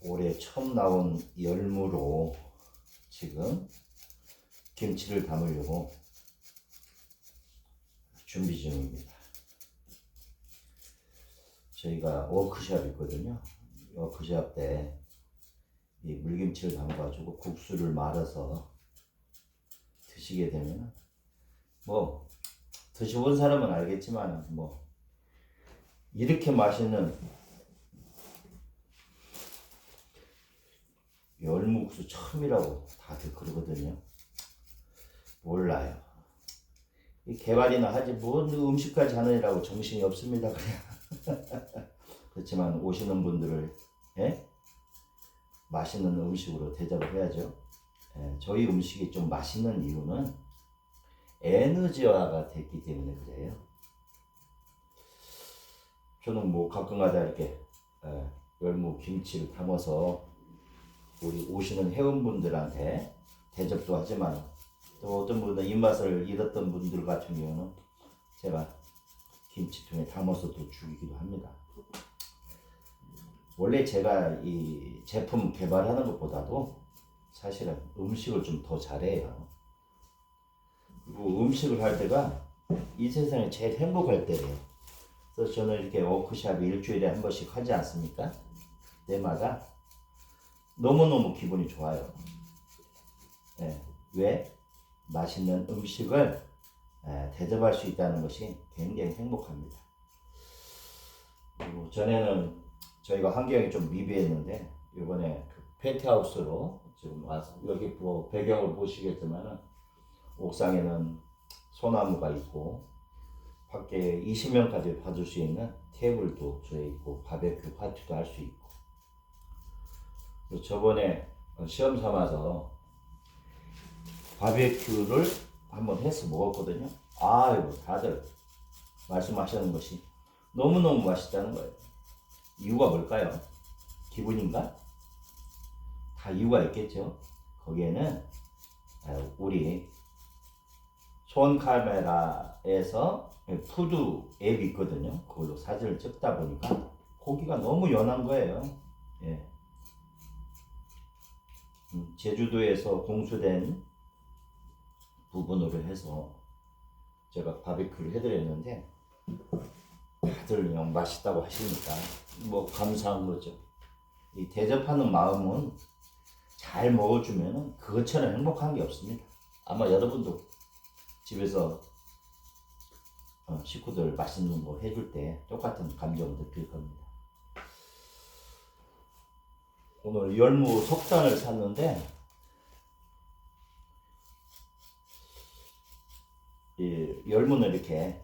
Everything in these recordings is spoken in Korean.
올해 처음 나온 열무로 지금 김치를 담으려고 준비 중입니다. 저희가 워크숍 있거든요. 워크숍 때 이 물김치를 담아가지고 국수를 말아서 드시게 되면, 뭐 드셔본 사람은 알겠지만 뭐 이렇게 맛있는 열무국수 처음이라고 다들 그러거든요. 몰라요. 이 개발이나 하지 뭔 음식까지 하느라고 정신이 없습니다. 그냥. 그렇지만 오시는 분들을 맛있는 음식으로 대접을 해야죠. 저희 음식이 좀 맛있는 이유는 에너지화가 됐기 때문에 그래요. 저는 뭐 가끔가다 이렇게 열무 김치를 담아서 우리 오시는 회원분들한테 대접도 하지만, 또 어떤 분은 입맛을 잃었던 분들 같은 경우는 제가 김치통에 담아서도 주기도 합니다. 원래 제가 이 제품 개발하는 것보다도 사실은 음식을 좀 더 잘해요. 그리고 음식을 할 때가 이 세상에 제일 행복할 때예요. 그래서 저는 이렇게 워크숍 일주일에 한 번씩 하지 않습니까? 때마다 너무너무 기분이 좋아요. 왜? 맛있는 음식을 대접할 수 있다는 것이 굉장히 행복합니다. 그리고 전에는 저희가 환경이 좀 미비했는데 이번에 그 펜트하우스로 지금 와서, 여기 뭐 배경을 보시겠지만 옥상에는 소나무가 있고 밖에 20명까지 받을 수 있는 테이블도 저희 있고 바베큐 파티도 할 수 있고, 저번에 시험 삼아서 바베큐를 한번 해서 먹었거든요. 아이고, 다들 말씀하시는 것이 너무너무 맛있다는 거예요. 이유가 뭘까요? 기분인가? 다 이유가 있겠죠. 거기에는 우리 손 카메라에서 푸드 앱이 있거든요. 그걸로 사진을 찍다 보니까 고기가 너무 연한 거예요. 제주도에서 공수된 부분으로 해서 제가 바비큐를 해드렸는데 다들 그냥 맛있다고 하시니까 뭐 감사한 거죠. 이 대접하는 마음은 잘 먹어주면 그것처럼 행복한 게 없습니다. 아마 여러분도 집에서 식구들 맛있는 거 해줄 때 똑같은 감정을 느낄 겁니다. 오늘 열무 속단을 샀는데 이 열무는 이렇게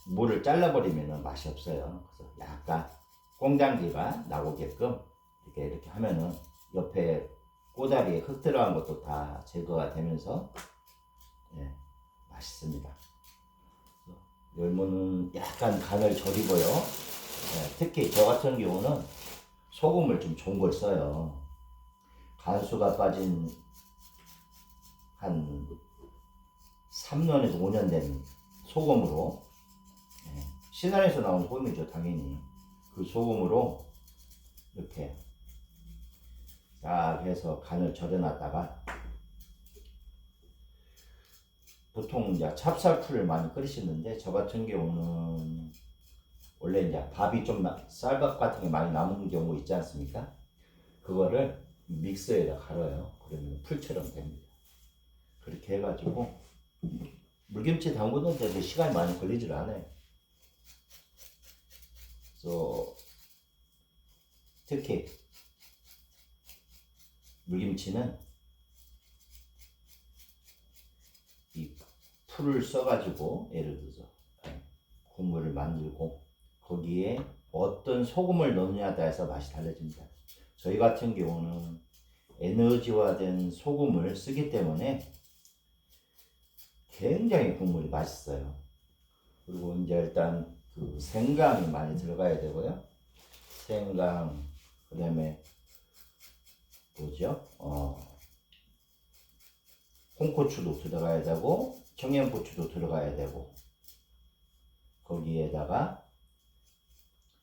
물을 잘라버리면 맛이 없어요. 그래서 약간 꽁장기가 나오게끔 이렇게 하면은 옆에 꼬다리에 흙 들어간 것도 다 제거가 되면서 맛있습니다. 열무는 약간 간을 절이고요. 특히 저 같은 경우는 소금을 좀 좋은 걸 써요. 간수가 빠진 한 3년에서 5년 된 소금으로, 신안에서 나온 소금이죠, 당연히. 그 소금으로 이렇게 딱 해서 간을 절여놨다가, 보통 이제 찹쌀풀을 많이 끓이시는데 저 같은 경우는 원래 이제 밥이 좀 쌀밥 같은 게 많이 남은 경우 있지 않습니까? 그거를 믹서에다 갈아요. 그러면 풀처럼 됩니다. 그렇게 해가지고 물김치 담그는데 시간이 많이 걸리질 않아요. 그래서 특히 물김치는 이 풀을 써가지고, 예를 들어서 국물을 만들고 거기에 어떤 소금을 넣느냐에 따라서 맛이 달라집니다. 저희 같은 경우는 에너지화된 소금을 쓰기 때문에 굉장히 국물이 맛있어요. 그리고 이제 일단 그 생강이 많이 들어가야 되고요. 생강, 그 다음에 뭐죠? 홍고추도 들어가야 되고 청양고추도 들어가야 되고 거기에다가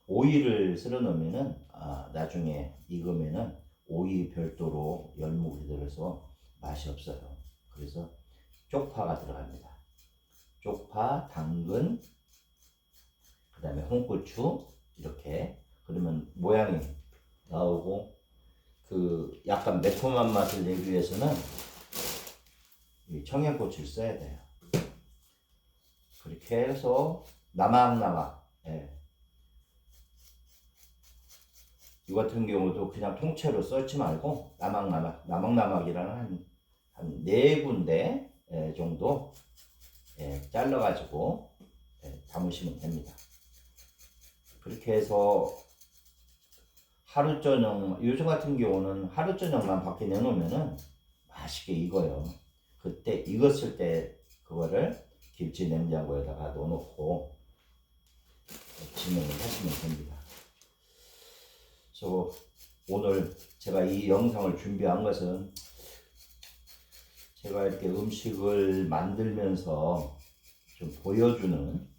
오이를 썰어 놓으면은 나중에 익으면은 오이 별도로 열무가 들어서 맛이 없어요. 그래서 쪽파가 들어갑니다. 쪽파, 당근, 그 다음에 홍고추 이렇게 그러면 모양이 나오고 그 약간 매콤한 맛을 내기 위해서는 이 청양고추를 써야 돼요. 그렇게 해서 나막나막 이 같은 경우도 그냥 통째로 썰지 말고 나막나막이라는 한 4군데 정도 잘라가지고 담으시면 됩니다. 그렇게 해서 하루 저녁, 요즘 같은 경우는 하루 저녁만 밖에 내놓으면은 맛있게 익어요. 그때 익었을 때 그거를 김치 냉장고에다가 넣어놓고 진행을 하시면 됩니다. 그래서 오늘 제가 이 영상을 준비한 것은 제가 이렇게 음식을 만들면서 좀 보여주는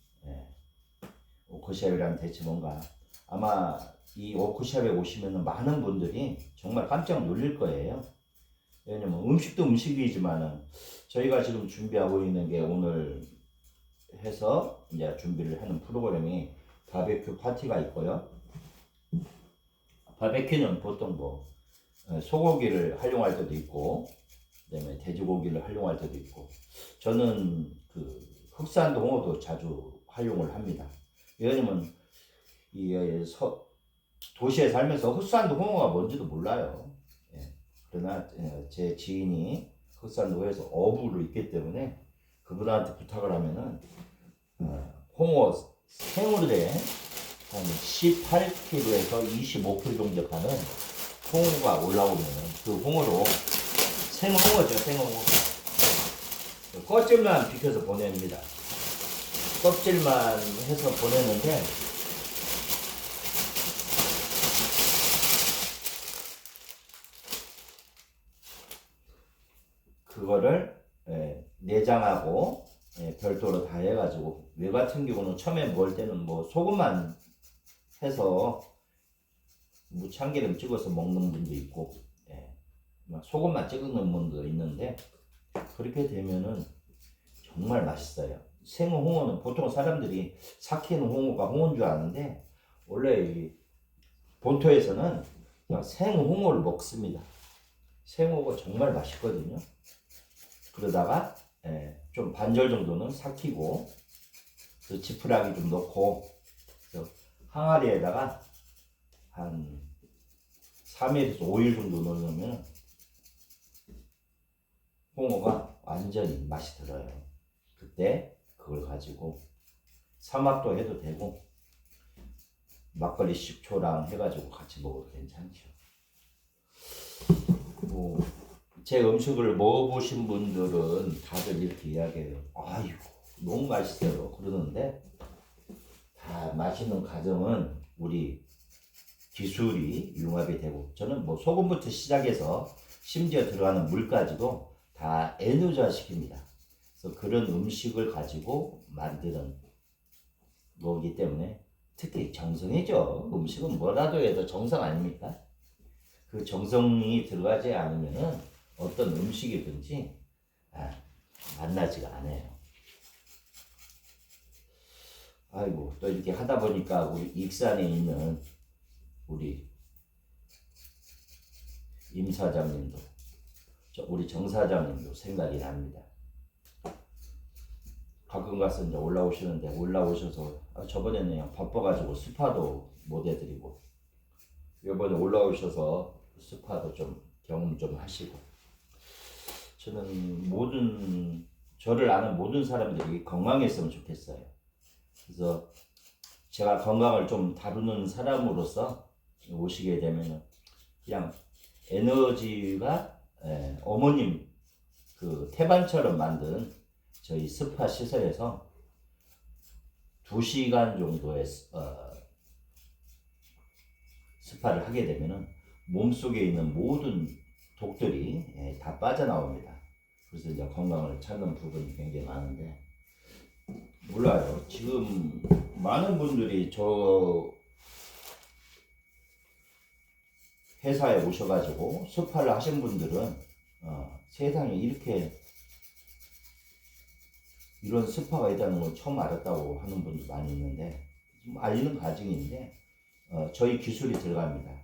워크숍이란 대체 뭔가 아마 이 워크숍에 오시면 많은 분들이 정말 깜짝 놀랄 거예요. 왜냐면 음식도 음식이지만은 저희가 지금 준비하고 있는 게 오늘 해서 이제 준비를 하는 프로그램이 바베큐 파티가 있고요. 바베큐는 보통 뭐 소고기를 활용할 때도 있고 그다음에 돼지고기를 활용할 때도 있고 저는 그 흑산도 홍어도 자주 활용을 합니다. 왜냐면 이 도시에 살면서 흑산도 홍어가 뭔지도 몰라요. 그러나 제 지인이 흑산도에서 어부로 있기 때문에 그분한테 부탁을 하면은 홍어 생으로 된 한 18kg에서 25kg 정도 가는 홍어가 올라오면 그 홍어로 생홍어죠, 생홍어. 껍질만 비켜서 보냅니다. 껍질만 해서 보내는데 그거를 내장하고 별도로 다 해가지고 뇌 같은 경우는 처음에 먹을 때는 뭐 소금만 해서 참기름 찍어서 먹는 분도 있고 소금만 찍는 분도 있는데 그렇게 되면은 정말 맛있어요. 생홍어는 보통 사람들이 삭히는 홍어가 홍어인 줄 아는데 원래 이 본토에서는 그냥 생홍어를 먹습니다. 생홍어가 정말 맛있거든요. 그러다가 좀 반절 정도는 삭히고 지푸라기 좀 넣고 항아리에다가 한 3일에서 5일 정도 넣으면 홍어가 완전히 맛이 들어요. 그때 그걸 가지고 삼합도 해도 되고 막걸리 식초랑 해가지고 같이 먹어도 괜찮죠. 제 음식을 먹어보신 분들은 다들 이렇게 이야기해요. 아이고 너무 맛있어요 그러는데 다 맛있는 과정은 우리 기술이 융합이 되고 저는 뭐 소금부터 시작해서 심지어 들어가는 물까지도 다 에너지화 시킵니다. 그래서 그런 음식을 가지고 만드는 거기 때문에 특히 정성이죠. 음식은 뭐라도 해도 정성 아닙니까? 그 정성이 들어가지 않으면은 어떤 음식이든지 맛나지가 않아요. 아이고 또 이렇게 하다 보니까 우리 익산에 있는 우리 임 사장님도 우리 정 사장님도 생각이 납니다. 가끔 가서 이제 올라오시는데 올라오셔서 저번에는 그냥 바빠가지고 스파도 못 해드리고 이번에 올라오셔서 스파도 좀 경험 좀 하시고 저는 저를 아는 모든 사람들이 건강했으면 좋겠어요. 그래서 제가 건강을 좀 다루는 사람으로서 오시게 되면은 그냥 에너지가 어머님 그 태반처럼 만든 저희 스파 시설에서 2시간 정도의 스파를 하게 되면은 몸속에 있는 모든 독들이 다 빠져나옵니다. 그래서 이제 건강을 찾는 부분이 굉장히 많은데 몰라요. 지금 많은 분들이 저 회사에 오셔가지고 스파를 하신 분들은 세상에 이렇게 이런 스파가 있다는 걸 처음 알았다고 하는 분들 많이 있는데 좀 알리는 과정인데 저희 기술이 들어갑니다.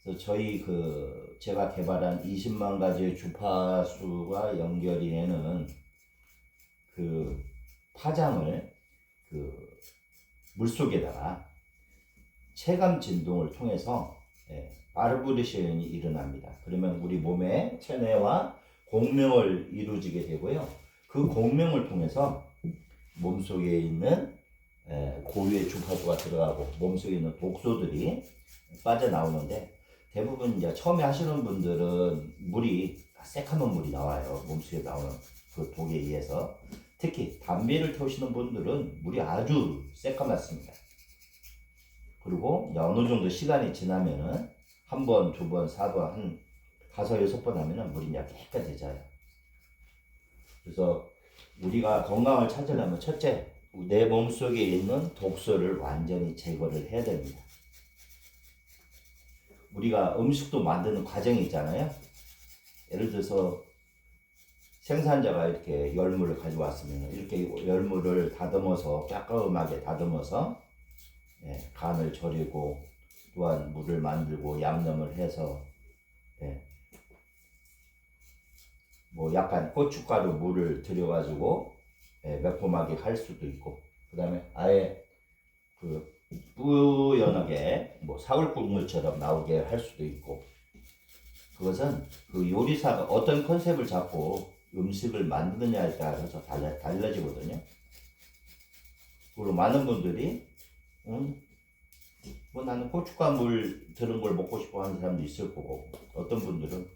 그래서 저희 제가 개발한 20만 가지의 주파수가 연결이 되는 그 파장을 물속에다가 체감 진동을 통해서 바이브레이션이 일어납니다. 그러면 우리 몸의 체내와 공명을 이루어지게 되고요. 그 공명을 통해서 몸속에 있는 고유의 주파수가 들어가고 몸속에 있는 독소들이 빠져나오는데 대부분 이제 처음에 하시는 분들은 물이 새카만 물이 나와요. 몸속에 나오는 그 독에 의해서. 특히 담배를 태우시는 분들은 물이 아주 새까맣습니다. 그리고 어느 정도 시간이 지나면은 한 번, 두 번, 4번, 한 5, 6번 하면은 물이 이제 깨끗해져요. 그래서 우리가 건강을 찾으려면 첫째, 내 몸속에 있는 독소를 완전히 제거를 해야 됩니다. 우리가 음식도 만드는 과정이 있잖아요. 예를 들어서 생산자가 이렇게 열무를 가져왔으면 이렇게 열무를 다듬어서 깔끔하게 다듬어서 간을 절이고 또한 물을 만들고 양념을 해서 뭐 약간 고춧가루 물을 들여가지고 매콤하게 할 수도 있고 그 다음에 아예 뿌연하게 뭐 사골국물처럼 나오게 할 수도 있고 그것은 그 요리사가 어떤 컨셉을 잡고 음식을 만드느냐에 따라서 달라지거든요. 그리고 많은 분들이 뭐 나는 고춧가물 들은 걸 먹고 싶어 하는 사람도 있을 거고 어떤 분들은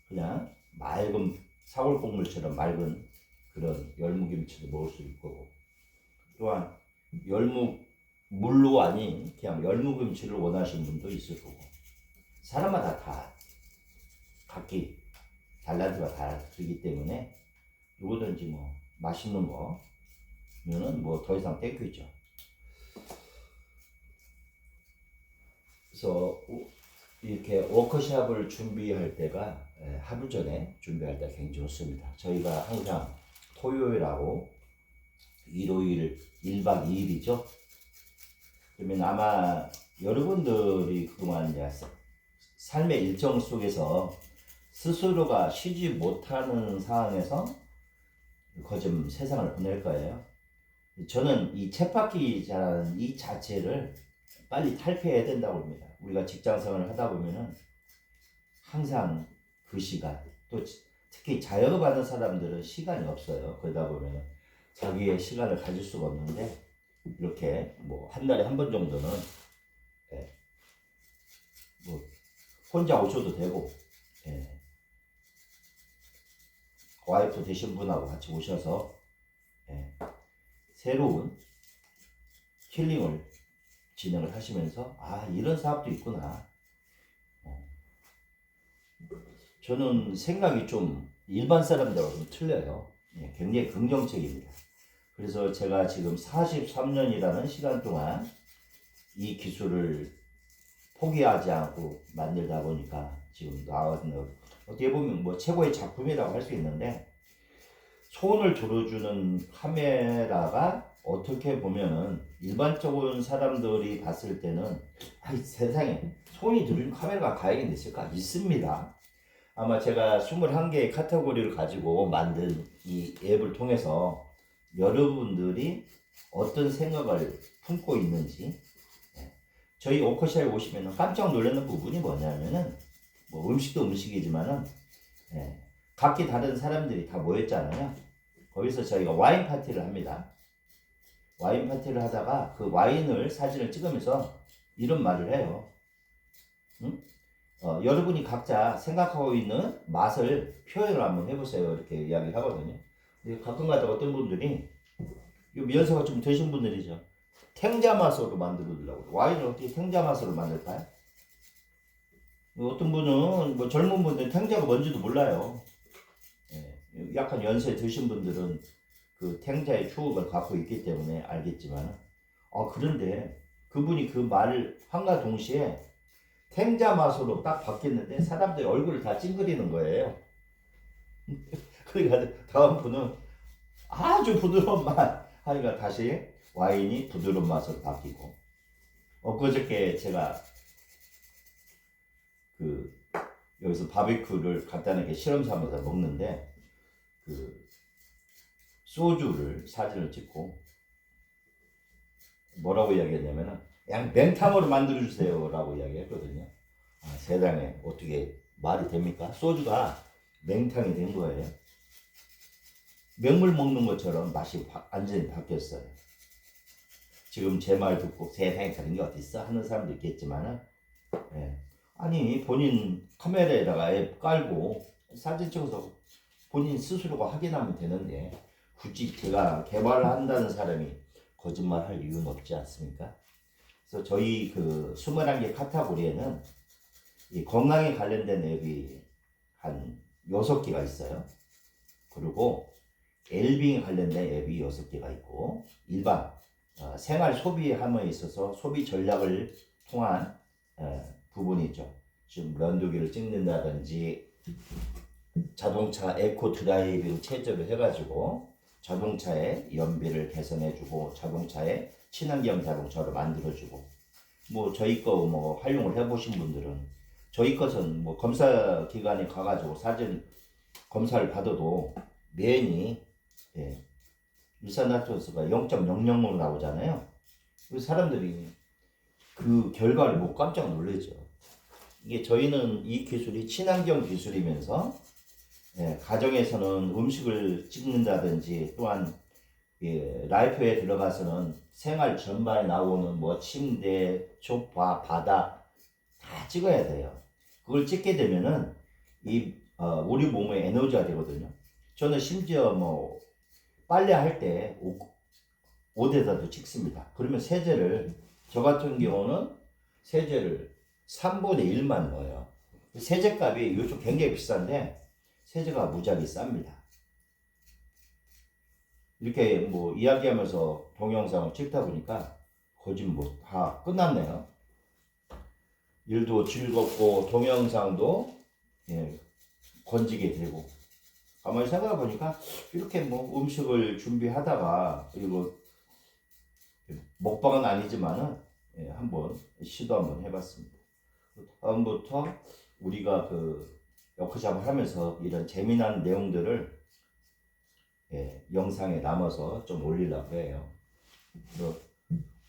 그냥 맑은 사골국물처럼 맑은 그런 열무김치도 먹을 수 있고 또한 물로 아닌 그냥 열무김치를 원하시는 분도 있을 거고 사람마다 다 각기 달라드가 다르기 때문에 누구든지 뭐 맛있는 거면은 뭐 더 이상 땡큐죠. 그래서 이렇게 워크숍을 준비할 때가 하루 전에 준비할 때 굉장히 좋습니다. 저희가 항상 토요일하고 일요일 1박 2일이죠. 그러면 아마 여러분들이 그동안 삶의 일정 속에서 스스로가 쉬지 못하는 상황에서 거좀 세상을 보낼 거예요. 저는 이 쳇바퀴라는 이 자체를 빨리 탈피해야 된다고 봅니다. 우리가 직장생활을 하다 보면은 항상 그 시간 또 특히 자영업하는 사람들은 시간이 없어요. 그러다 보면 자기의 시간을 가질 수가 없는데 이렇게 뭐 한 달에 한 번 정도는 뭐 혼자 오셔도 되고 와이프 되신 분하고 같이 오셔서 새로운 힐링을 진행을 하시면서 이런 사업도 있구나. 저는 생각이 좀 일반 사람들하고 좀 틀려요. 굉장히 긍정적입니다. 그래서 제가 지금 43년이라는 시간 동안 이 기술을 포기하지 않고 만들다 보니까 지금 나왔는 어떻게 보면 뭐 최고의 작품이라고 할 수 있는데 손을 들어주는 카메라가 어떻게 보면은 일반적인 사람들이 봤을 때는 세상에 손이 들어주는 카메라가 가야겠는 있을까? 있습니다. 아마 제가 21개의 카테고리를 가지고 만든 이 앱을 통해서 여러분들이 어떤 생각을 품고 있는지 저희 오커샵에 오시면 깜짝 놀라는 부분이 뭐냐면은 뭐 음식도 음식이지만은 각기 다른 사람들이 다 모였잖아요. 거기서 저희가 와인 파티를 합니다. 와인 파티를 하다가 그 와인을 사진을 찍으면서 이런 말을 해요. 응? 여러분이 각자 생각하고 있는 맛을 표현을 한번 해보세요. 이렇게 이야기를 하거든요. 가끔가다 어떤 분들이 연세가 좀 되신 분들이죠. 탱자 맛으로 만들어주려고. 와인을 어떻게 탱자 맛으로 만들까요? 어떤 분은 뭐 젊은 분들은 탱자가 뭔지도 몰라요. 약간 연세 드신 분들은 그 탱자의 추억을 갖고 있기 때문에 알겠지만, 그런데 그분이 그 말을 한가 동시에 탱자 맛으로 딱 바뀌었는데 사람들이 얼굴을 다 찡그리는 거예요. 그러니까 다음 분은 아주 부드러운 맛 하니까 다시 와인이 부드러운 맛으로 바뀌고, 그저께 제가 그 여기서 바비큐를 간단하게 실험 삼아서 먹는데, 그 소주를 사진을 찍고 뭐라고 이야기했냐면은 그냥 맹탕으로 만들어 주세요라고 이야기했거든요. 세상에 어떻게 말이 됩니까? 소주가 맹탕이 된 거예요. 맹물 먹는 것처럼 맛이 완전히 바뀌었어요. 지금 제 말 듣고 세상에 그런 게 어딨어 하는 사람도 있겠지만은, 아니 본인 카메라에다가 앱 깔고 사진 찍어서 본인 스스로가 확인하면 되는데, 굳이 제가 개발을 한다는 사람이 거짓말 할 이유는 없지 않습니까? 그래서 저희 그 21개 카테고리에는 이 건강에 관련된 앱이 한 6개가 있어요. 그리고 웰빙에 관련된 앱이 6개가 있고, 일반 생활 소비함에 있어서 소비 전략을 통한 부분이 있죠. 지금 면도기를 찍는다든지 자동차 에코 드라이빙 체제로 해가지고 자동차의 연비를 개선해주고 자동차의 친환경 자동차로 만들어주고, 뭐 저희 거 뭐 활용을 해보신 분들은 저희 것은 뭐 검사 기관에 가가지고 사진 검사를 받아도 면이 일산화탄소가 0.000으로 나오잖아요. 그래서 사람들이 그 결과를 보고 깜짝 놀라죠. 이게 저희는 이 기술이 친환경 기술이면서 가정에서는 음식을 찍는다든지, 또한 라이프에 들어가서는 생활 전반에 나오는 뭐 침대, 소파, 바닥 다 찍어야 돼요. 그걸 찍게 되면은 우리 몸에 에너지가 되거든요. 저는 심지어 뭐 빨래할 때 옷에다도 찍습니다. 그러면 세제를, 저 같은 경우는 세제를 3분의 1만 넣어요. 세제값이 요즘 굉장히 비싼데 세제가 무지하게 쌉니다. 이렇게 뭐 이야기하면서 동영상을 찍다 보니까 거짓 뭐 다 끝났네요. 일도 즐겁고 동영상도 건지게 되고, 가만히 생각해 보니까 이렇게 뭐 음식을 준비하다가, 그리고 먹방은 아니지만은 한번 시도 한번 해봤습니다. 다음부터 우리가 그 워크숍을 하면서 이런 재미난 내용들을 영상에 남아서 좀 올리려고 해요.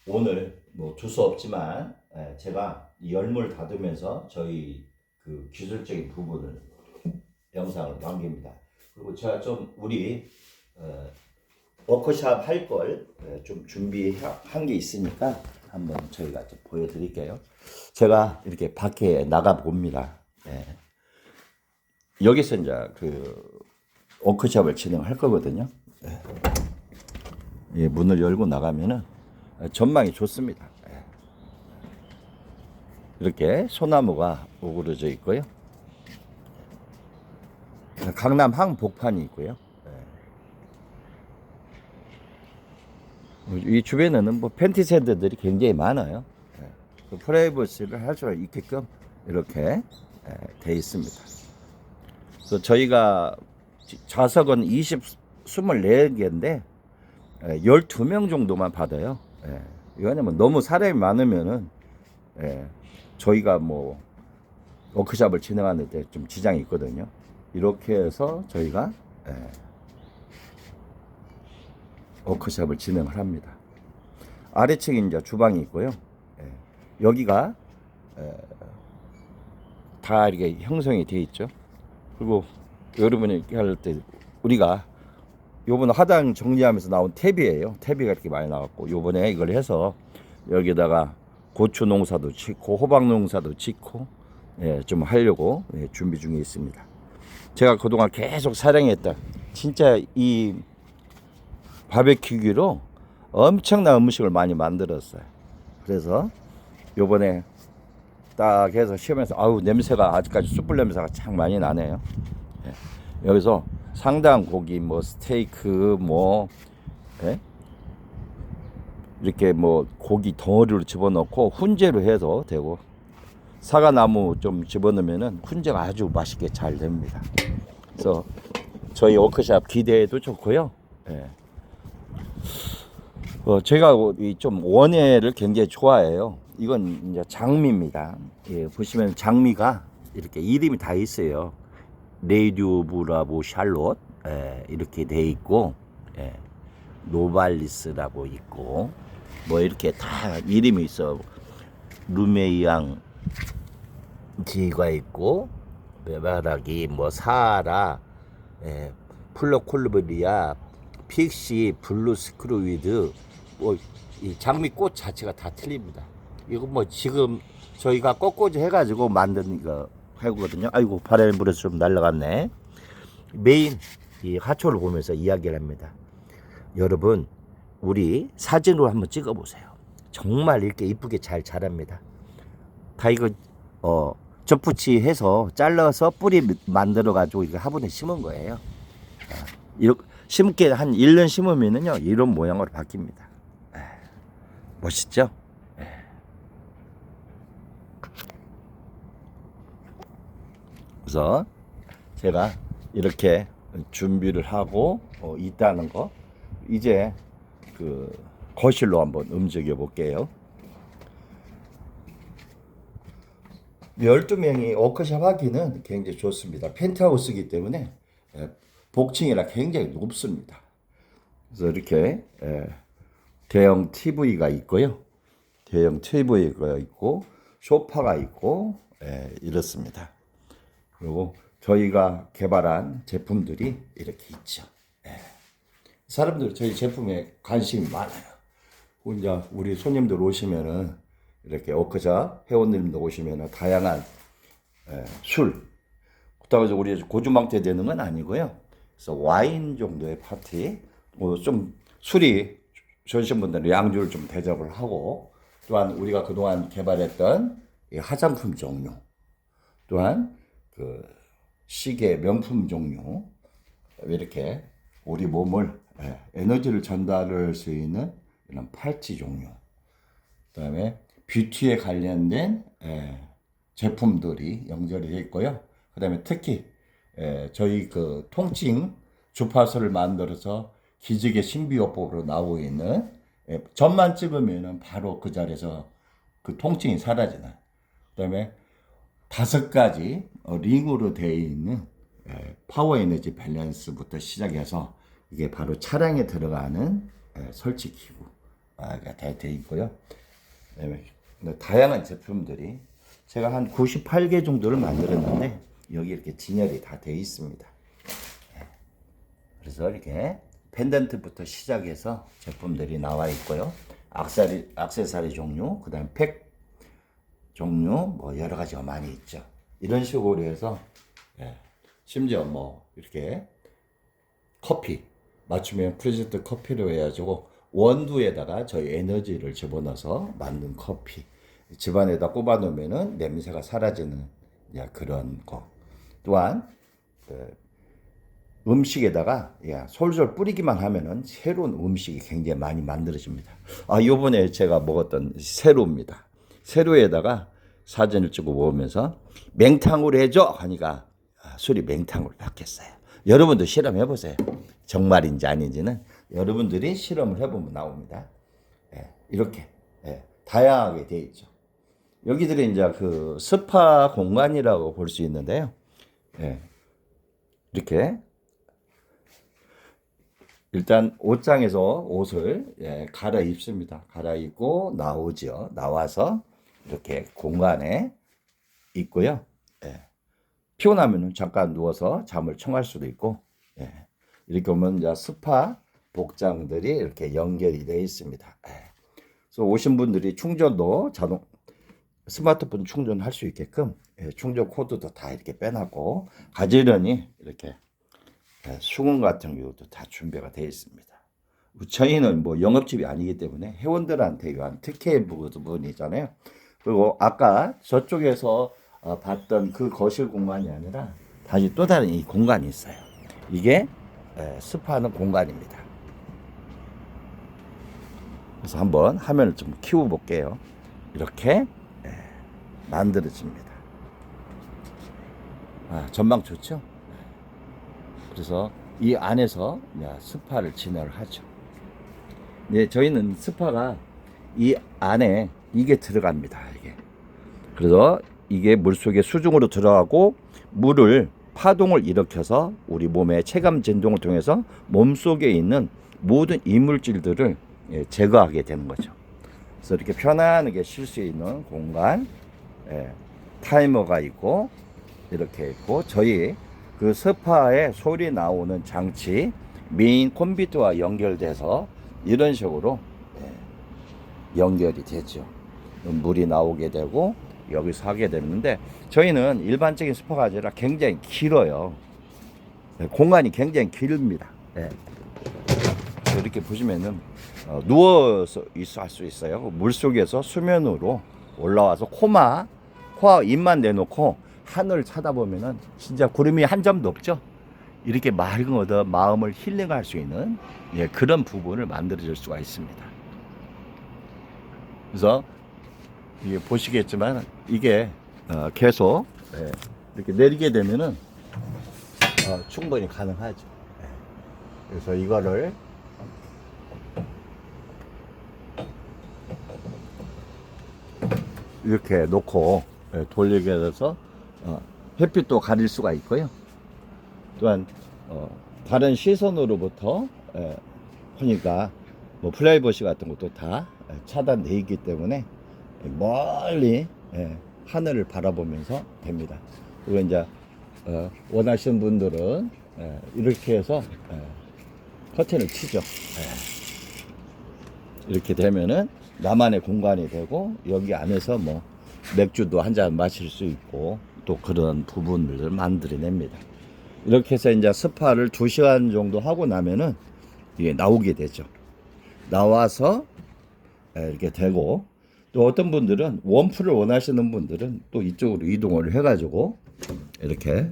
오늘 뭐 줄 수 없지만 제가 열물 닫으면서 저희 그 기술적인 부분을 영상을 남깁니다. 그리고 제가 좀 우리 워크숍 할 걸 좀 준비한 게 있으니까 한번 저희가 좀 보여드릴게요. 제가 이렇게 밖에 나가 봅니다. 여기서 이제 그 워크숍을 진행할 거거든요. 문을 열고 나가면은 전망이 좋습니다. 이렇게 소나무가 오그러져 있고요. 강남 항복판이 있고요. 이 주변에는 뭐 팬티 샌드들이 굉장히 많아요. 프라이버시를 할 수 있게끔 이렇게 돼 있습니다. 그래서 저희가 좌석은 24개인데 12명 정도만 받아요. 왜냐면 너무 사람이 많으면은 저희가 뭐 워크숍을 진행하는데 좀 지장이 있거든요. 이렇게 해서 저희가 워크숍을 진행을 합니다. 아래층에 이제 주방이 있고요. 여기가 다 이렇게 형성이 되어 있죠. 그리고 여러분이 이렇게 할 때 우리가 요번에 화단 정리하면서 나온 탭이에요. 탭이가 이렇게 많이 나왔고, 요번에 이걸 해서 여기다가 고추 농사도 짓고 호박 농사도 짓고 좀 하려고 준비 중에 있습니다. 제가 그동안 계속 사랑했던 진짜 이 바베큐기로 엄청난 음식을 많이 만들었어요. 그래서 요번에 딱 해서 시험에서 냄새가 아직까지 숯불 냄새가 참 많이 나네요. 여기서 상당 고기 뭐 스테이크 뭐 예? 이렇게 뭐 고기 덩어리를 집어넣고 훈제로 해도 되고 사과나무 좀 집어넣으면은 훈제가 아주 맛있게 잘 됩니다. 그래서 저희 워크샵 기대해도 좋고요. 예. 제가 좀 원예를 굉장히 좋아해요. 이건 이제 장미입니다. 예, 보시면 장미가 이렇게 이름이 다 있어요. 레이디오 브라보 샬롯 이렇게 돼 있고 예, 노발리스라고 있고 뭐 이렇게 다 이름이 있어. 루메이앙 지가 있고 메바라기 뭐 사하라 플로콜루베리아 픽시 블루 스크루위드 뭐 이 장미꽃 자체가 다 틀립니다. 이거 뭐 지금 저희가 꽃꽂이 해가지고 만든 거 해거든요. 아이고 바람불에서 좀 날라갔네. 메인 이 화초를 보면서 이야기를 합니다. 여러분 우리 사진으로 한번 찍어보세요. 정말 이렇게 이쁘게 잘 자랍니다. 다 이거 접붙이 해서 잘라서 뿌리 만들어 가지고 이거 화분에 심은 거예요. 이렇게 심게 한 1년 심으면은요 이런 모양으로 바뀝니다. 멋있죠? 그래서 제가 이렇게 준비를 하고 있다는 거 이제 그 거실로 한번 움직여 볼게요. 12명이 워크숍 하기는 굉장히 좋습니다. 펜트하우스이기 때문에 복층이라 굉장히 높습니다. 그래서 이렇게 대형 TV가 있고요. 대형 TV가 있고 소파가 있고 이렇습니다. 그리고 저희가 개발한 제품들이 이렇게 있죠. 사람들 저희 제품에 관심이 많아요. 혼자 우리 손님들 오시면은 이렇게 워크숍 회원님들 오시면은 다양한 술, 그렇다고 해서 우리 고주망태 되는 건 아니고요. 그래서 와인 정도의 파티, 좀 술이 좋으신 분들은 양주를 좀 대접을 하고, 또한 우리가 그동안 개발했던 이 화장품 종류, 또한 그 시계 명품 종류, 이렇게 우리 몸을 에너지를 전달할 수 있는 이런 팔찌 종류, 그다음에 뷰티에 관련된 제품들이 연결이 되어 있고요. 그다음에 특히 저희 그 통증 주파수를 만들어서 기적의 신비요법으로 나오고 있는 점만 찍으면은 바로 그 자리에서 그 통증이 사라지는. 그다음에 5가지 링으로 되어 있는 파워 에너지 밸런스부터 시작해서 이게 바로 차량에 들어가는 설치 기구가 되어 있고요. 다양한 제품들이 제가 한 98개 정도를 만들었는데 여기 이렇게 진열이 다 되어 있습니다. 그래서 이렇게 펜던트부터 시작해서 제품들이 나와 있고요. 액세서리 종류, 그다음 팩 종류 뭐 여러 가지가 많이 있죠. 이런 식으로 해서 심지어 뭐 이렇게 커피 맞춤형 프레젠트 커피로 해가지고 원두에다가 저희 에너지를 집어넣어서 만든 커피 집안에다 꼽아 놓으면은 냄새가 사라지는 그런 거. 또한 음식에다가 솔솔 뿌리기만 하면은 새로운 음식이 굉장히 많이 만들어집니다. 요번에 제가 먹었던 새우입니다. 새우에다가 사진을 찍어 먹으면서 맹탕으로 해줘 하니까 술이 맹탕으로 바뀌었어요. 여러분도 실험해 보세요. 정말인지 아닌지는 여러분들이 실험을 해보면 나옵니다. 이렇게 다양하게 되어 있죠. 여기들이 이제 그 스파 공간이라고 볼 수 있는데요. 이렇게 일단 옷장에서 옷을 갈아입습니다. 갈아입고 나오죠. 나와서 이렇게 공간에 있고요. 피곤하면 잠깐 누워서 잠을 청할 수도 있고, 이렇게 보면 이제 스파 복장들이 이렇게 연결이 되어 있습니다. 그래서 오신 분들이 충전도 스마트폰 충전할 수 있게끔 충전 코드도 다 이렇게 빼놨고, 가지런히 이렇게 수건 같은 경우도 다 준비가 되어 있습니다. 저희는 뭐 영업집이 아니기 때문에 회원들한테 위한 특혜 부분이잖아요. 그리고 아까 저쪽에서 봤던 그 거실 공간이 아니라 다시 또 다른 이 공간이 있어요. 이게 습하는 공간입니다. 그래서 한번 화면을 좀 키워 볼게요. 이렇게 만들어집니다. 전망 좋죠? 그래서 이 안에서 스파를 진행을 하죠. 네, 저희는 스파가 이 안에 이게 들어갑니다. 이게. 그래서 이게 물속에 수중으로 들어가고 물을 파동을 일으켜서 우리 몸의 체감 진동을 통해서 몸속에 있는 모든 이물질들을 제거하게 되는 거죠. 그래서 이렇게 편안하게 쉴 수 있는 공간, 타이머가 있고 이렇게 있고 저희 그 스파에 소리 나오는 장치 메인 컴퓨터와 연결돼서 이런 식으로 연결이 되죠. 물이 나오게 되고 여기서 하게 되는데 저희는 일반적인 스파가 아니라 굉장히 길어요. 공간이 굉장히 길입니다. 이렇게 보시면은 누워서 할 수 있어요. 물속에서 수면으로 올라와서 코와 입만 내놓고 하늘을 쳐다보면은 진짜 구름이 한 점도 없죠. 이렇게 맑은 얻어 마음을 힐링할 수 있는 그런 부분을 만들어줄 수가 있습니다. 그래서 이게 보시겠지만 이게 계속 이렇게 내리게 되면은 충분히 가능하죠. 그래서 이거를 이렇게 놓고 돌리게 돼서 햇빛도 가릴 수가 있고요. 또한 다른 시선으로부터 하니까 뭐 프라이버시 같은 것도 다 차단되어 있기 때문에 멀리 하늘을 바라보면서 됩니다. 그리고 이제 원하시는 분들은 이렇게 해서 커튼을 치죠. 이렇게 되면은 나만의 공간이 되고 여기 안에서 뭐 맥주도 한 잔 마실 수 있고 또 그런 부분들을 만들어냅니다. 이렇게 해서 이제 스파를 2시간 정도 하고 나면은 이게 나오게 되죠. 나와서 이렇게 되고 또 어떤 분들은 웜풀을 원하시는 분들은 또 이쪽으로 이동을 해가지고 이렇게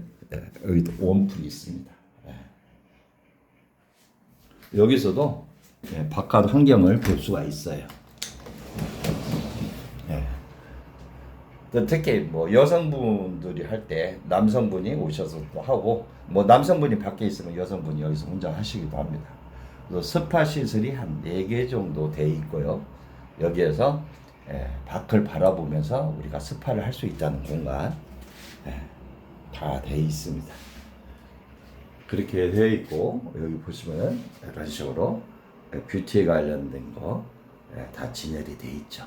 여기도 웜풀이 있습니다. 여기서도 바깥 환경을 볼 수가 있어요. 특히 뭐 여성분들이 할 때 남성분이 오셔서 또 하고 뭐 남성분이 밖에 있으면 여성분이 여기서 혼자 하시기도 합니다. 그래서 스파 시설이 한 4개 정도 돼 있고요. 여기에서 밖을 바라보면서 우리가 스파를 할 수 있다는 공간 다 돼 있습니다. 그렇게 되어 있고 여기 보시면 이런 식으로 뷰티에 관련된 거 다 진열이 돼 있죠.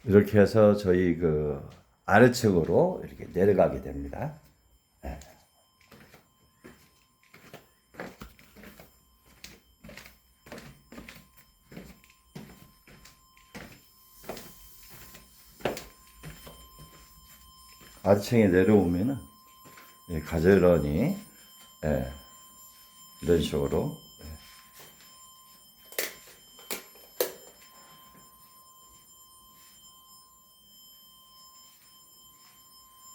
이렇게 해서 저희 그 아래층으로 이렇게 내려가게 됩니다. 아래층에 내려오면은 가지런히 이런 식으로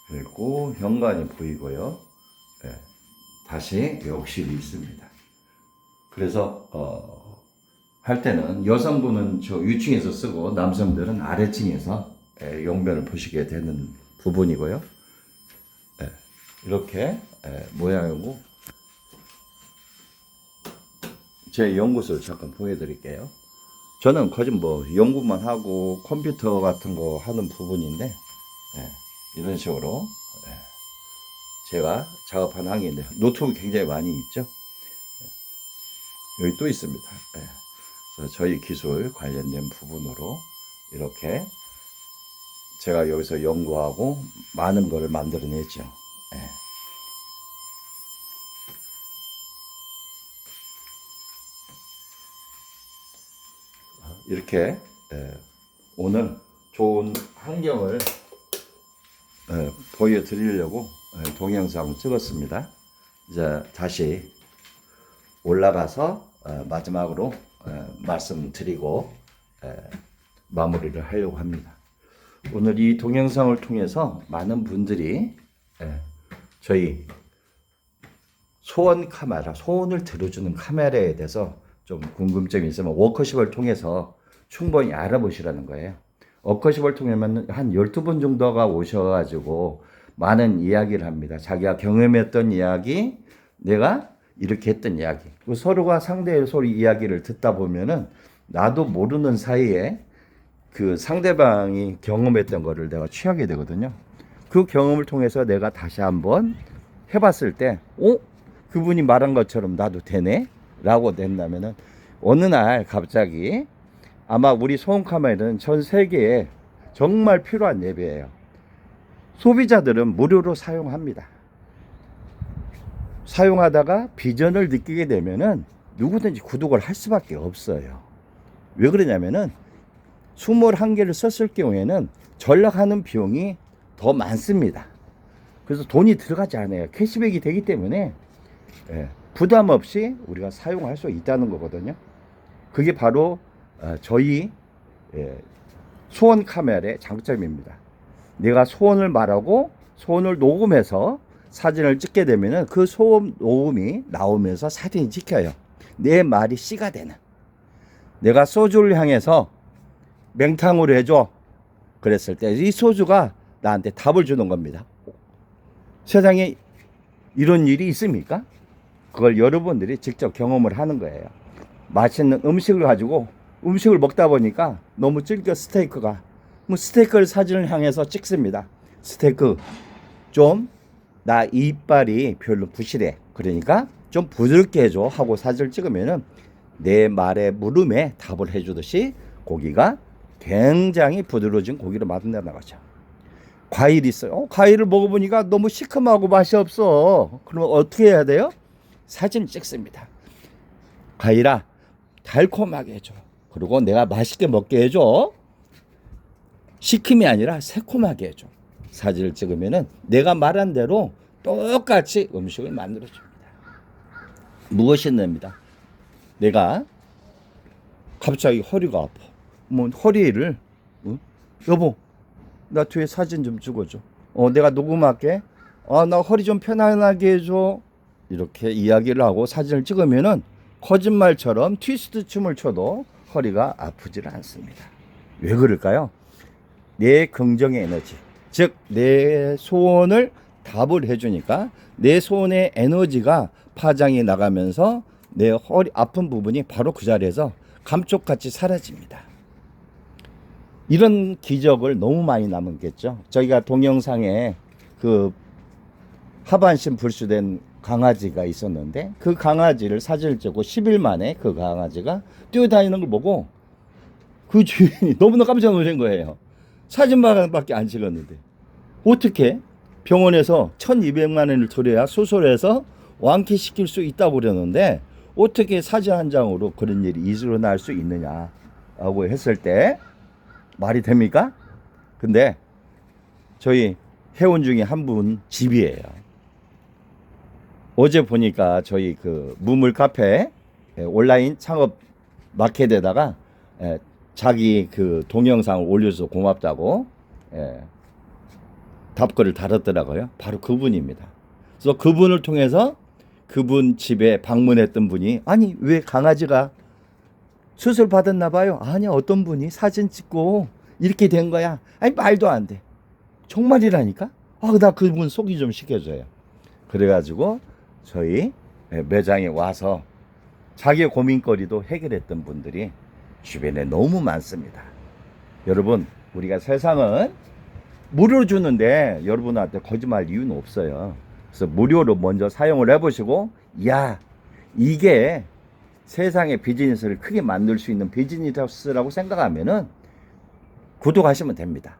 그리고 현관이 보이고요. 다시 욕실이 있습니다. 그래서 할 때는 여성분은 저 위층에서 쓰고 남성들은 아래층에서 용변을 보시게 되는 부분이고요. 이렇게 모양이고 제 연구소를 잠깐 보여드릴게요. 저는 거의 뭐 연구만 하고 컴퓨터 같은 거 하는 부분인데 이런 식으로 제가 작업한 항인데 노트북이 굉장히 많이 있죠. 여기 또 있습니다. 그래서 저희 기술 관련된 부분으로 이렇게 제가 여기서 연구하고 많은 거를 만들어내죠. 이렇게 오늘 좋은 환경을 보여드리려고 동영상을 찍었습니다. 이제 다시 올라가서 마지막으로 말씀드리고 마무리를 하려고 합니다. 오늘 이 동영상을 통해서 많은 분들이 저희 소원 카메라, 소원을 들어주는 카메라에 대해서 좀 궁금증이 있으면 워커숍을 통해서 충분히 알아보시라는 거예요. 워커숍을 통하면 한 12분 정도가 오셔가지고 많은 이야기를 합니다. 자기가 경험했던 이야기, 내가 이렇게 했던 이야기. 서로가 상대의 서로 이야기를 듣다 보면은 나도 모르는 사이에 그 상대방이 경험했던 거를 내가 취하게 되거든요. 그 경험을 통해서 내가 다시 한번 해봤을 때, 그분이 말한 것처럼 나도 되네? 라고 된다면은 어느 날 갑자기 아마 우리 소원 카메라는 전 세계에 정말 필요한 예배예요. 소비자들은 무료로 사용합니다. 사용하다가 비전을 느끼게 되면은 누구든지 구독을 할 수밖에 없어요. 왜 그러냐면은 21개를 썼을 경우에는 전락하는 비용이 더 많습니다. 그래서 돈이 들어가지 않아요. 캐시백이 되기 때문에 부담 없이 우리가 사용할 수 있다는 거거든요. 그게 바로 저희 소원 카메라의 장점입니다. 내가 소원을 말하고 소원을 녹음해서 사진을 찍게 되면은 그 소원 녹음이 나오면서 사진이 찍혀요. 내 말이 씨가 되는. 내가 소주를 향해서 맹탕으로 해줘. 그랬을 때 이 소주가 나한테 답을 주는 겁니다. 세상에 이런 일이 있습니까? 그걸 여러분들이 직접 경험을 하는 거예요. 맛있는 음식을 가지고 음식을 먹다 보니까 너무 질겨 스테이크가. 스테이크를 사진을 향해서 찍습니다. 스테이크 좀 나 이빨이 별로 부실해. 그러니까 좀 부드럽게 해줘 하고 사진을 찍으면은 내 말의 물음에 답을 해주듯이 고기가 굉장히 부드러워진 고기를 만든다는 거죠. 과일 있어요. 과일을 먹어보니까 너무 시큼하고 맛이 없어. 그러면 어떻게 해야 돼요? 사진을 찍습니다. 과일아, 달콤하게 해줘. 그리고 내가 맛있게 먹게 해줘. 시큼이 아니라 새콤하게 해줘. 사진을 찍으면은 내가 말한 대로 똑같이 음식을 만들어줍니다. 무엇이 됩니다. 내가 갑자기 허리가 아파. 허리를 여보, 나 뒤에 사진 좀 찍어줘. 내가 녹음할게. 나 허리 좀 편안하게 해줘. 이렇게 이야기를 하고 사진을 찍으면은 거짓말처럼 트위스트 춤을 춰도 허리가 아프질 않습니다. 왜 그럴까요? 내 긍정의 에너지, 즉 내 소원을 답을 해주니까 내 소원의 에너지가 파장이 나가면서 내 허리 아픈 부분이 바로 그 자리에서 감쪽같이 사라집니다. 이런 기적을 너무 많이 남겼죠. 저희가 동영상에 그 하반신 불수된 강아지가 있었는데 그 강아지를 사진을 찍고 10일 만에 그 강아지가 뛰어다니는 걸 보고 그 주인이 너무나 깜짝 놀란 거예요. 사진밖에 안 찍었는데 어떻게 병원에서 1200만 원을 들여야 수술해서 완쾌시킬 수 있다고 그러는데 어떻게 사진 한 장으로 그런 일이 일어날 수 있느냐라고 했을 때 말이 됩니까? 근데 저희 회원 중에 한 분 집이에요. 어제 보니까 저희 그 무물 카페 온라인 창업 마켓에다가 자기 그 동영상을 올려서 고맙다고 답글을 달았더라고요. 바로 그분입니다. 그래서 그분을 통해서 그분 집에 방문했던 분이 아니 왜 강아지가 수술 받았나 봐요. 아니 어떤 분이 사진 찍고 이렇게 된 거야. 아니 말도 안 돼. 정말이라니까. 나 그분 소개 좀 시켜줘요. 그래가지고 저희 매장에 와서 자기의 고민거리도 해결했던 분들이 주변에 너무 많습니다. 여러분 우리가 세상은 무료로 주는데 여러분한테 거짓말 이유는 없어요. 그래서 무료로 먼저 사용을 해보시고 이게 세상의 비즈니스를 크게 만들 수 있는 비즈니스라고 생각하면은 구독하시면 됩니다.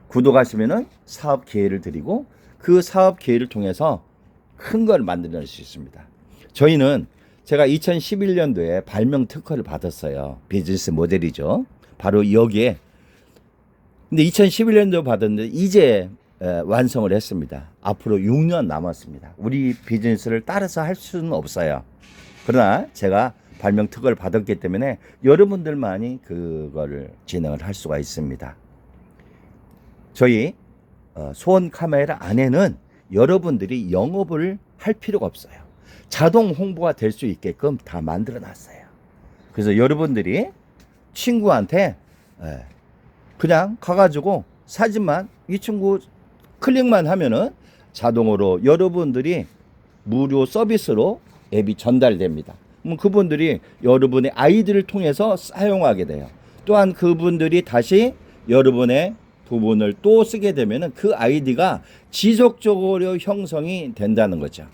구독하시면은 사업 기회를 드리고 그 사업 기회를 통해서 큰 걸 만들어낼 수 있습니다. 저희는 제가 2011년도에 발명 특허를 받았어요. 비즈니스 모델이죠. 바로 여기에. 근데 2011년도에 받았는데 이제 완성을 했습니다. 앞으로 6년 남았습니다. 우리 비즈니스를 따라서 할 수는 없어요. 그러나 제가 발명 특허를 받았기 때문에 여러분들만이 그거를 진행을 할 수가 있습니다. 저희 소원 카메라 안에는 여러분들이 영업을 할 필요가 없어요. 자동 홍보가 될 수 있게끔 다 만들어 놨어요. 그래서 여러분들이 친구한테 그냥 가가지고 사진만 이 친구 클릭만 하면은 자동으로 여러분들이 무료 서비스로 앱이 전달됩니다. 그럼 그분들이 여러분의 아이디를 통해서 사용하게 돼요. 또한 그분들이 다시 여러분의 부분을 또 쓰게 되면은 그 아이디가 지속적으로 형성이 된다는 거죠.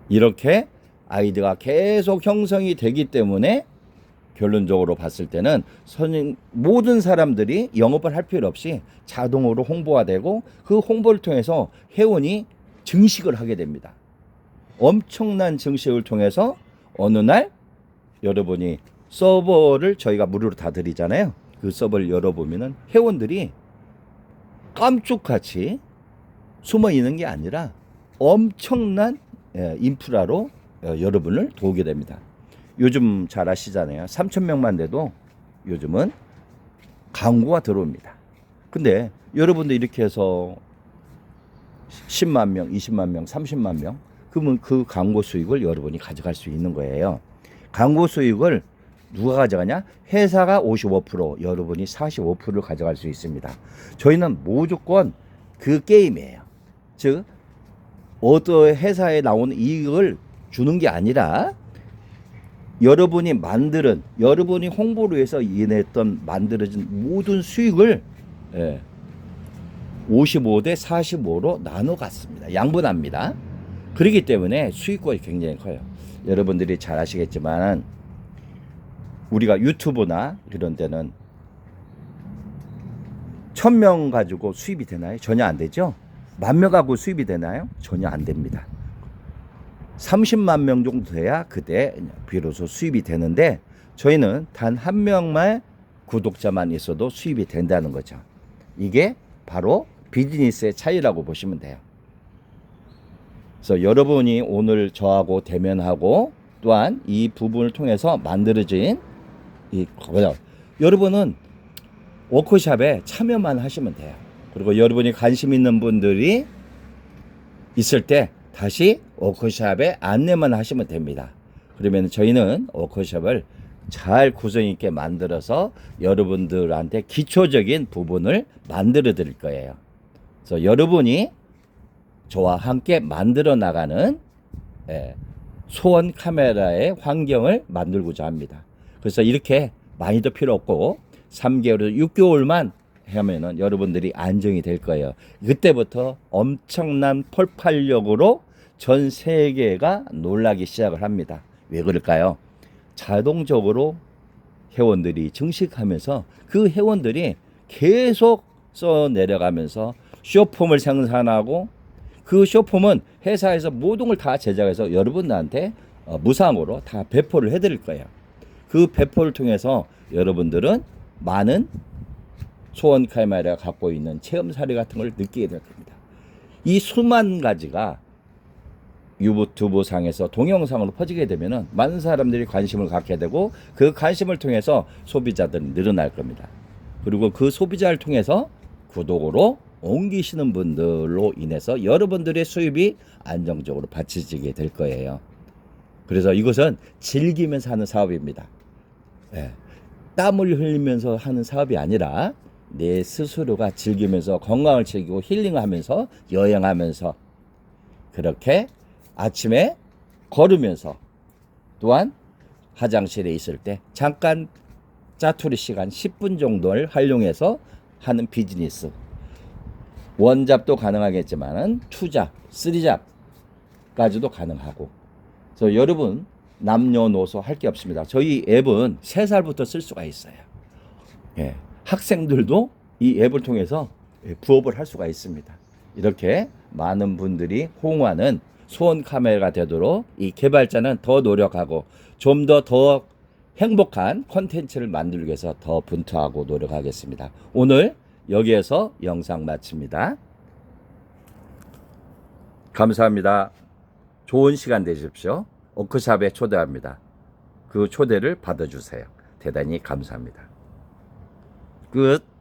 이렇게 아이디가 계속 형성이 되기 때문에 결론적으로 봤을 때는 모든 사람들이 영업을 할 필요 없이 자동으로 홍보가 되고 그 홍보를 통해서 회원이 증식을 하게 됩니다. 엄청난 증식을 통해서 어느 날 여러분이 서버를 저희가 무료로 다 드리잖아요. 그 서버를 열어보면은 회원들이 깜짝같이 숨어 있는 게 아니라 엄청난 인프라로 여러분을 도우게 됩니다. 요즘 잘 아시잖아요. 3,000명만 돼도 요즘은 광고가 들어옵니다. 근데 여러분들 이렇게 해서 10만 명, 20만 명, 30만 명, 그러면 그 광고 수익을 여러분이 가져갈 수 있는 거예요. 광고 수익을 누가 가져가냐? 회사가 55%, 여러분이 45%를 가져갈 수 있습니다. 저희는 무조건 그 게임이에요. 즉, 어떤 회사에 나오는 이익을 주는 게 아니라 여러분이 만드는, 여러분이 홍보를 위해서 인했던 만들어진 모든 수익을 55대 45로 나눠 갔습니다. 양분합니다. 그렇기 때문에 수익권이 굉장히 커요. 여러분들이 잘 아시겠지만 우리가 유튜브나 이런 데는 1,000명 가지고 수입이 되나요? 전혀 안 되죠. 10,000명 가지고 수입이 되나요? 전혀 안 됩니다. 30만 명 정도 돼야 그때 비로소 수입이 되는데 저희는 단 한 명만 구독자만 있어도 수입이 된다는 거죠. 이게 바로 비즈니스의 차이라고 보시면 돼요. 그래서 여러분이 오늘 저하고 대면하고 또한 이 부분을 통해서 만들어진 여러분은 워크숍에 참여만 하시면 돼요. 그리고 여러분이 관심 있는 분들이 있을 때 다시 워크숍에 안내만 하시면 됩니다. 그러면 저희는 워크숍을 잘 구성 있게 만들어서 여러분들한테 기초적인 부분을 만들어 드릴 거예요. 그래서 여러분이 저와 함께 만들어 나가는 소원 카메라의 환경을 만들고자 합니다. 그래서 이렇게 많이도 필요 없고 3개월에서 6개월만 하면은 여러분들이 안정이 될 거예요. 그때부터 엄청난 폭발력으로 전 세계가 놀라기 시작을 합니다. 왜 그럴까요? 자동적으로 회원들이 증식하면서 그 회원들이 계속 써 내려가면서 쇼폼을 생산하고 그 쇼폼은 회사에서 모든 걸 다 제작해서 여러분들한테 무상으로 다 배포를 해드릴 거예요. 그 배포를 통해서 여러분들은 많은 소원 카메라가 갖고 있는 체험 사례 같은 걸 느끼게 될 겁니다. 이 수만 가지가 유튜브 상에서 동영상으로 퍼지게 되면은 많은 사람들이 관심을 갖게 되고 그 관심을 통해서 소비자들은 늘어날 겁니다. 그리고 그 소비자를 통해서 구독으로 옮기시는 분들로 인해서 여러분들의 수입이 안정적으로 받쳐지게 될 거예요. 그래서 이것은 즐기면서 하는 사업입니다. 땀을 흘리면서 하는 사업이 아니라 내 스스로가 즐기면서 건강을 즐기고 힐링하면서 여행하면서 그렇게 아침에 걸으면서 또한 화장실에 있을 때 잠깐 짜투리 시간 10분 정도를 활용해서 하는 비즈니스. 원잡도 가능하겠지만은 투잡, 쓰리잡까지도 가능하고. 그래서 여러분 남녀노소 할 게 없습니다. 저희 앱은 3살부터 쓸 수가 있어요. 학생들도 이 앱을 통해서 부업을 할 수가 있습니다. 이렇게 많은 분들이 호응하는 소원 카메라가 되도록 이 개발자는 더 노력하고 좀 더 행복한 콘텐츠를 만들기 위해서 더 분투하고 노력하겠습니다. 오늘 여기에서 영상 마칩니다. 감사합니다. 좋은 시간 되십시오. 워크샵에 초대합니다. 그 초대를 받아주세요. 대단히 감사합니다. 끝.